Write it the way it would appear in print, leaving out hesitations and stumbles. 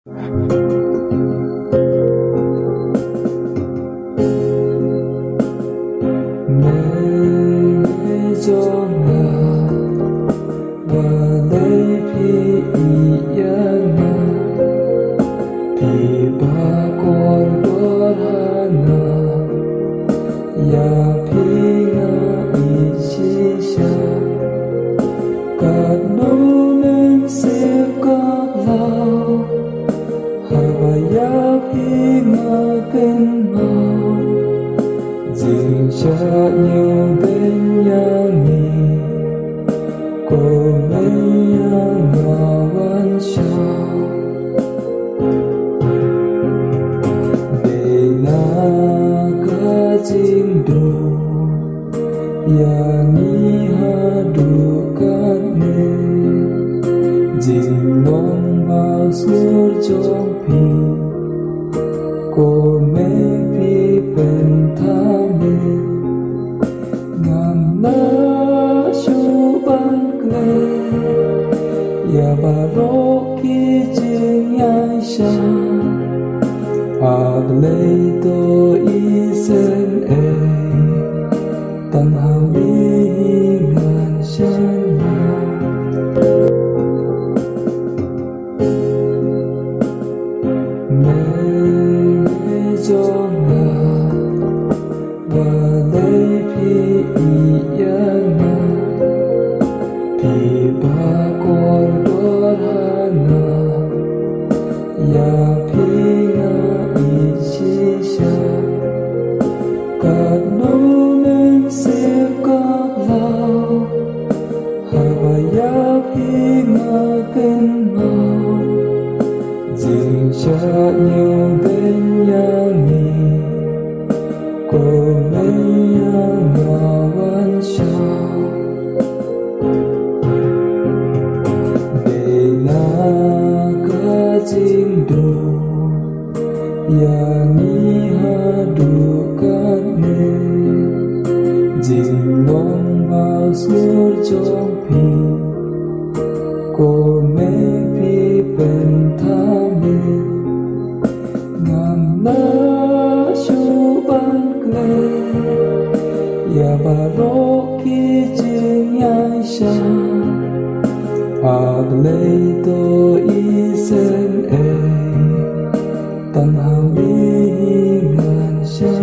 cho ngà và đây phi iana thì ba con đó hana ya phi nga ishisha God no men save God love Havaya phi nga ken mau dừng cha nhiều bên nhà mi cô mấy ngà văn cha để na ca chim đồ ya ni ha du ca ne dừng nong ba sur trong phi cô mấy phi bên tha me ngam na shu ban kle ya baro ki jing ya sha agle to isen e tam ha mi ngan shan me cho ngà và đây phi iana thì ba con đó hana ya phi nga ishisha God no men save God love Havaya phi nga ken mau dừng cha nhiều bên nhà mi cô mấy ngà văn cha để na ca chim đồ ya ni ha du ca ne dừng nong ba sur trong phi cô mấy phi bên tha me ngam na shu ban kle ya baro ki jing ya sha agle to isen e tam ha mi ngan sha